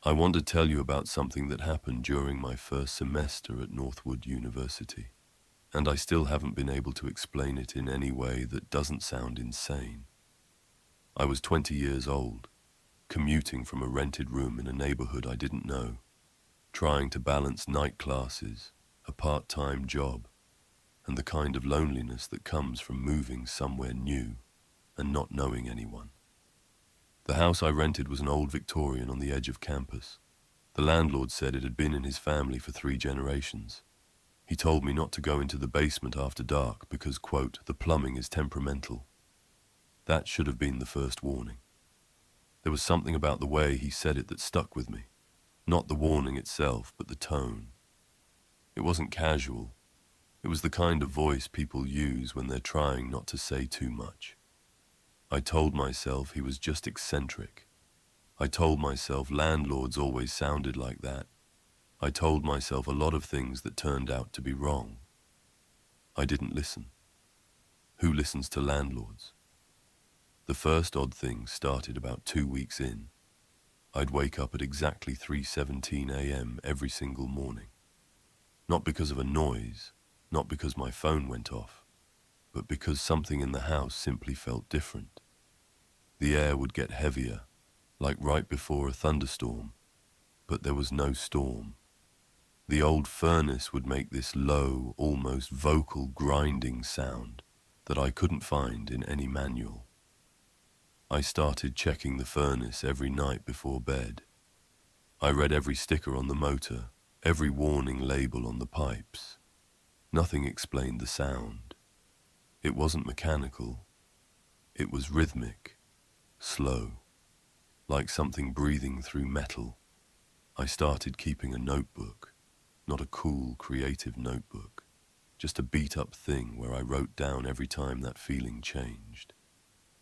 I want to tell you about something that happened during my first semester at Northwood University, and I still haven't been able to explain it in any way that doesn't sound insane. I was 20 years old, commuting from a rented room in a neighborhood I didn't know, trying to balance night classes, a part-time job, and the kind of loneliness that comes from moving somewhere new and not knowing anyone. The house I rented was an old Victorian on the edge of campus. The landlord said it had been in his family for 3 generations. He told me not to go into the basement after dark because, quote, the plumbing is temperamental. That should have been the first warning. There was something about the way he said it that stuck with me. Not the warning itself, but the tone. It wasn't casual. It was the kind of voice people use when they're trying not to say too much. I told myself he was just eccentric. I told myself landlords always sounded like that. I told myself a lot of things that turned out to be wrong. I didn't listen. Who listens to landlords? The first odd thing started about 2 weeks in. I'd wake up at exactly 3:17 a.m. every single morning. Not because of a noise, not because my phone went off, but because something in the house simply felt different. The air would get heavier, like right before a thunderstorm, but there was no storm. The old furnace would make this low, almost vocal grinding sound that I couldn't find in any manual. I started checking the furnace every night before bed. I read every sticker on the motor, every warning label on the pipes. Nothing explained the sound. It wasn't mechanical. It was rhythmic, slow, like something breathing through metal. I started keeping a notebook, not a cool, creative notebook, just a beat-up thing where I wrote down every time that feeling changed.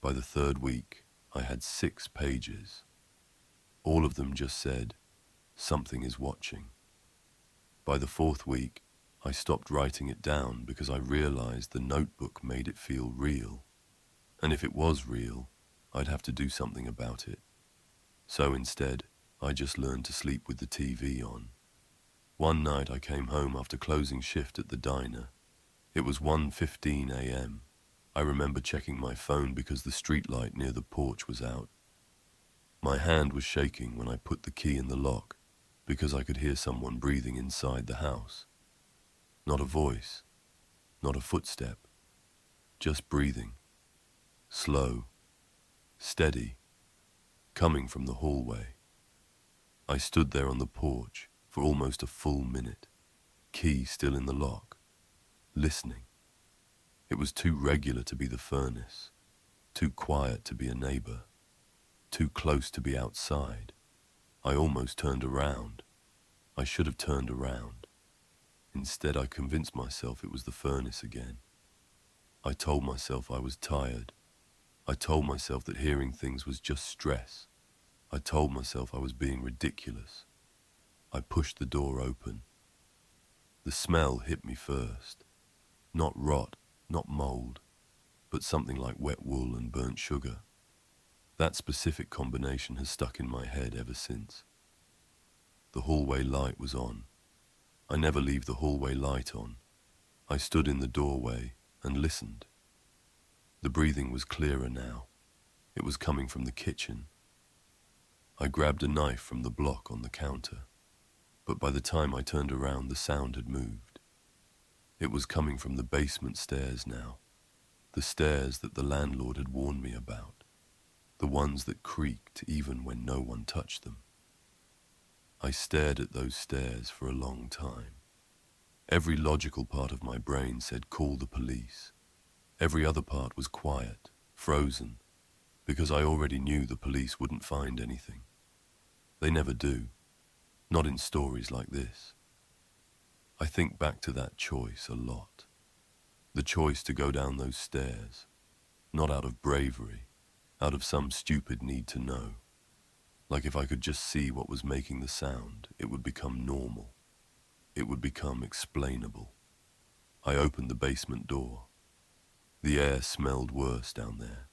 By the 3rd week, I had 6 pages. All of them just said, "Something is watching." By the 4th week, I stopped writing it down because I realized the notebook made it feel real. And if it was real, I'd have to do something about it. So instead, I just learned to sleep with the TV on. One night I came home after closing shift at the diner. It was 1:15 a.m. I remember checking my phone because the streetlight near the porch was out. My hand was shaking when I put the key in the lock because I could hear someone breathing inside the house. Not a voice, not a footstep, just breathing. Slow, steady, coming from the hallway. I stood there on the porch for almost a full minute, key still in the lock, listening. It was too regular to be the furnace, too quiet to be a neighbor, too close to be outside. I almost turned around. I should have turned around. Instead, I convinced myself it was the furnace again. I told myself I was tired. I told myself that hearing things was just stress. I told myself I was being ridiculous. I pushed the door open. The smell hit me first. Not rot, not mold, but something like wet wool and burnt sugar. That specific combination has stuck in my head ever since. The hallway light was on. I never leave the hallway light on. I stood in the doorway and listened. The breathing was clearer now. It was coming from the kitchen. I grabbed a knife from the block on the counter, but by the time I turned around, the sound had moved. It was coming from the basement stairs now, the stairs that the landlord had warned me about, the ones that creaked even when no one touched them. I stared at those stairs for a long time. Every logical part of my brain said, call the police. Every other part was quiet, frozen, because I already knew the police wouldn't find anything. They never do, not in stories like this. I think back to that choice a lot. The choice to go down those stairs, not out of bravery, out of some stupid need to know. Like if I could just see what was making the sound, it would become normal. It would become explainable. I opened the basement door. The air smelled worse down there,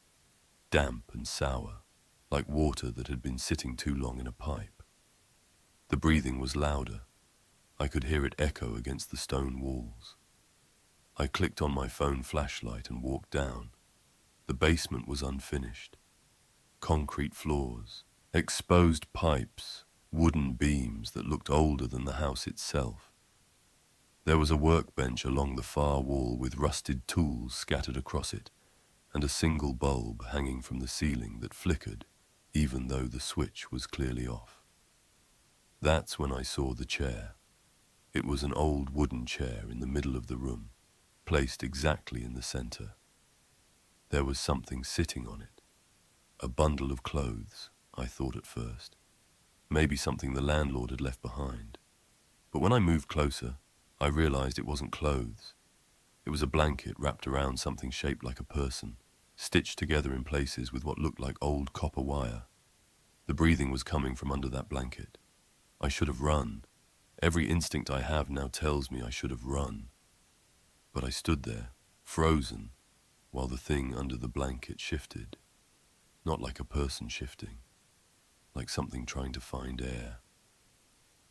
damp and sour, like water that had been sitting too long in a pipe. The breathing was louder. I could hear it echo against the stone walls. I clicked on my phone flashlight and walked down. The basement was unfinished. Concrete floors, exposed pipes, wooden beams that looked older than the house itself. There was a workbench along the far wall with rusted tools scattered across it, and a single bulb hanging from the ceiling that flickered, even though the switch was clearly off. That's when I saw the chair. It was an old wooden chair in the middle of the room, placed exactly in the center. There was something sitting on it. A bundle of clothes, I thought at first. Maybe something the landlord had left behind. But when I moved closer, I realized it wasn't clothes. It was a blanket wrapped around something shaped like a person, stitched together in places with what looked like old copper wire. The breathing was coming from under that blanket. I should have run. Every instinct I have now tells me I should have run. But I stood there, frozen, while the thing under the blanket shifted. Not like a person shifting, like something trying to find air.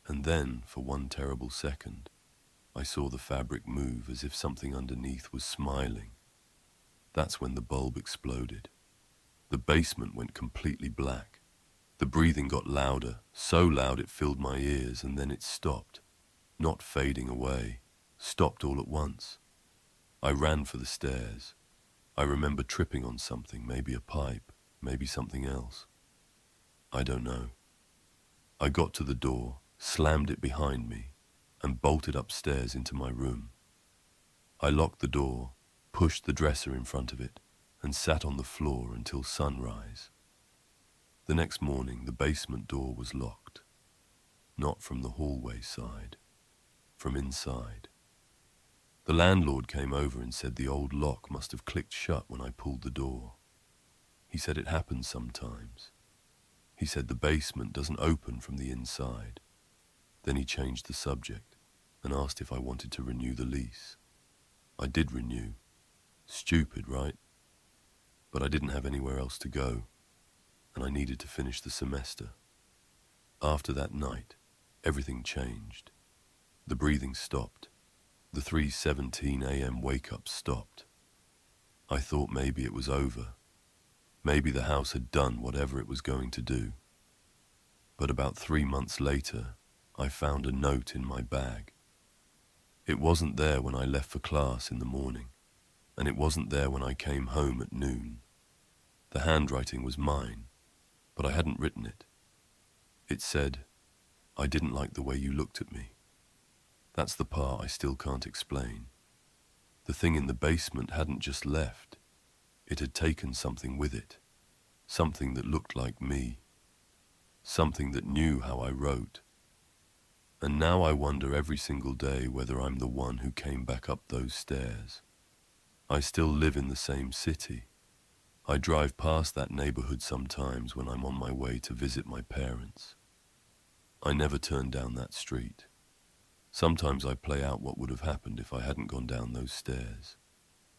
And then, for one terrible second, I saw the fabric move as if something underneath was smiling. That's when the bulb exploded. The basement went completely black. The breathing got louder, so loud it filled my ears, and then it stopped. Not fading away, stopped all at once. I ran for the stairs. I remember tripping on something, maybe a pipe, maybe something else. I don't know. I got to the door, slammed it behind me, and bolted upstairs into my room. I locked the door, pushed the dresser in front of it, and sat on the floor until sunrise. The next morning, the basement door was locked. Not from the hallway side, from inside. The landlord came over and said the old lock must have clicked shut when I pulled the door. He said it happens sometimes. He said the basement doesn't open from the inside. Then he changed the subject and asked if I wanted to renew the lease. I did renew. Stupid, right? But I didn't have anywhere else to go, and I needed to finish the semester. After that night, everything changed. The breathing stopped. The 3:17 a.m. wake-up stopped. I thought maybe it was over. Maybe the house had done whatever it was going to do. But about 3 months later, I found a note in my bag. It wasn't there when I left for class in the morning, and it wasn't there when I came home at noon. The handwriting was mine, but I hadn't written it. It said, "I didn't like the way you looked at me." That's the part I still can't explain. The thing in the basement hadn't just left. It had taken something with it, something that looked like me, something that knew how I wrote. And now I wonder every single day whether I'm the one who came back up those stairs. I still live in the same city. I drive past that neighborhood sometimes when I'm on my way to visit my parents. I never turn down that street. Sometimes I play out what would have happened if I hadn't gone down those stairs,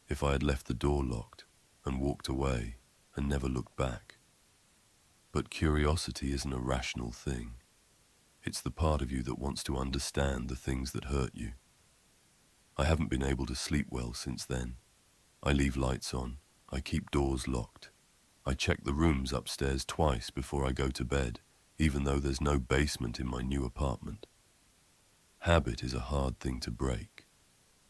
if I had left the door locked and walked away and never looked back. But curiosity isn't a rational thing. It's the part of you that wants to understand the things that hurt you. I haven't been able to sleep well since then. I leave lights on. I keep doors locked. I check the rooms upstairs twice before I go to bed, even though there's no basement in my new apartment. Habit is a hard thing to break.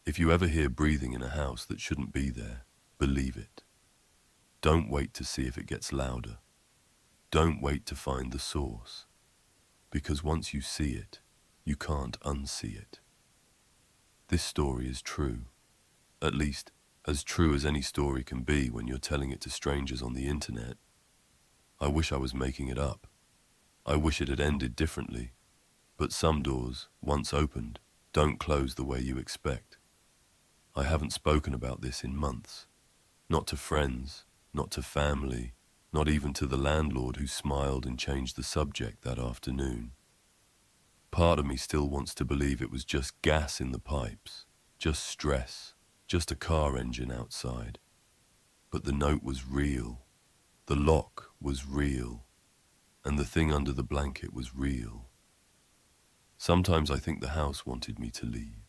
If you ever hear breathing in a house that shouldn't be there, believe it. Don't wait to see if it gets louder. Don't wait to find the source. Because once you see it, you can't unsee it. This story is true. At least, as true as any story can be when you're telling it to strangers on the internet. I wish I was making it up. I wish it had ended differently. But some doors, once opened, don't close the way you expect. I haven't spoken about this in months. Not to friends, not to family, not even to the landlord who smiled and changed the subject that afternoon. Part of me still wants to believe it was just gas in the pipes, just stress, just a car engine outside. But the note was real, the lock was real, and the thing under the blanket was real. Sometimes I think the house wanted me to leave,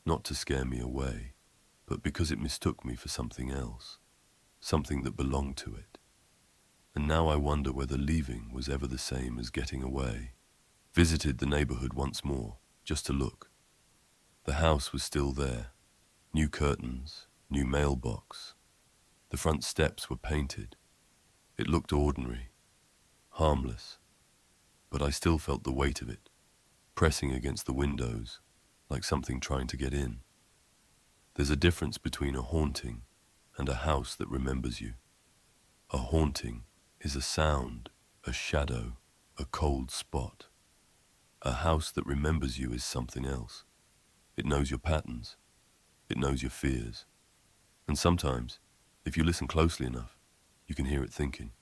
not to scare me away, but because it mistook me for something else, something that belonged to it. And now I wonder whether leaving was ever the same as getting away. Visited the neighborhood once more, just to look. The house was still there. New curtains, new mailbox. The front steps were painted. It looked ordinary, harmless, but I still felt the weight of it, pressing against the windows, like something trying to get in. There's a difference between a haunting and a house that remembers you. A haunting is a sound, a shadow, a cold spot. A house that remembers you is something else. It knows your patterns. It knows your fears. And sometimes, if you listen closely enough, you can hear it thinking.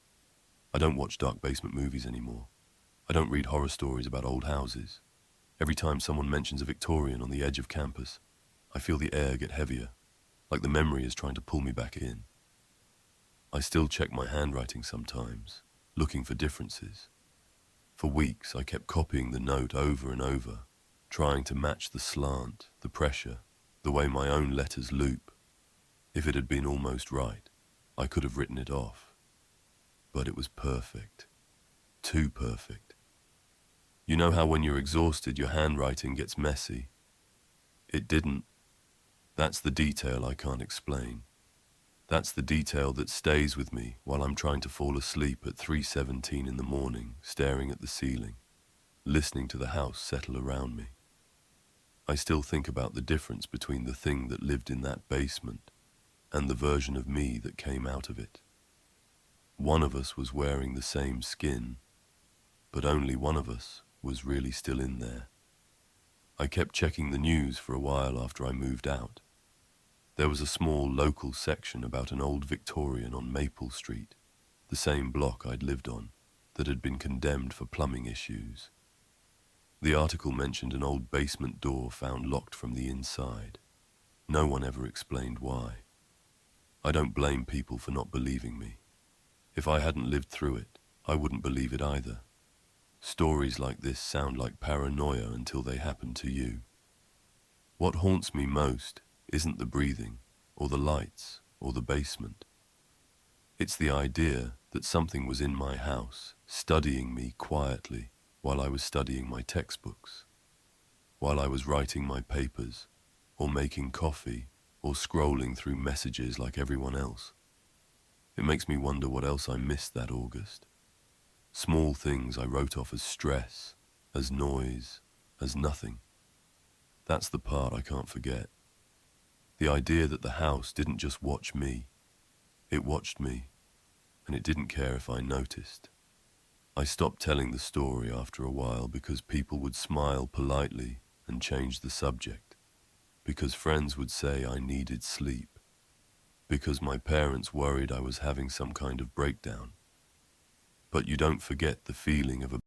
I don't watch dark basement movies anymore. I don't read horror stories about old houses. Every time someone mentions a Victorian on the edge of campus, I feel the air get heavier, like the memory is trying to pull me back in. I still check my handwriting sometimes, looking for differences. For weeks, I kept copying the note over and over, trying to match the slant, the pressure, the way my own letters loop. If it had been almost right, I could have written it off. But it was perfect. Too perfect. You know how when you're exhausted, your handwriting gets messy? It didn't. That's the detail I can't explain. That's the detail that stays with me while I'm trying to fall asleep at 3:17 in the morning, staring at the ceiling, listening to the house settle around me. I still think about the difference between the thing that lived in that basement and the version of me that came out of it. One of us was wearing the same skin, but only one of us was really still in there. I kept checking the news for a while after I moved out. There was a small local section about an old Victorian on Maple Street, the same block I'd lived on, that had been condemned for plumbing issues. The article mentioned an old basement door found locked from the inside. No one ever explained why. I don't blame people for not believing me. If I hadn't lived through it, I wouldn't believe it either. Stories like this sound like paranoia until they happen to you. What haunts me most isn't the breathing, or the lights, or the basement. It's the idea that something was in my house, studying me quietly while I was studying my textbooks, while I was writing my papers, or making coffee, or scrolling through messages like everyone else. It makes me wonder what else I missed that August. Small things I wrote off as stress, as noise, as nothing. That's the part I can't forget. The idea that the house didn't just watch me. It watched me, and it didn't care if I noticed. I stopped telling the story after a while because people would smile politely and change the subject, because friends would say I needed sleep, because my parents worried I was having some kind of breakdown. But you don't forget the feeling of a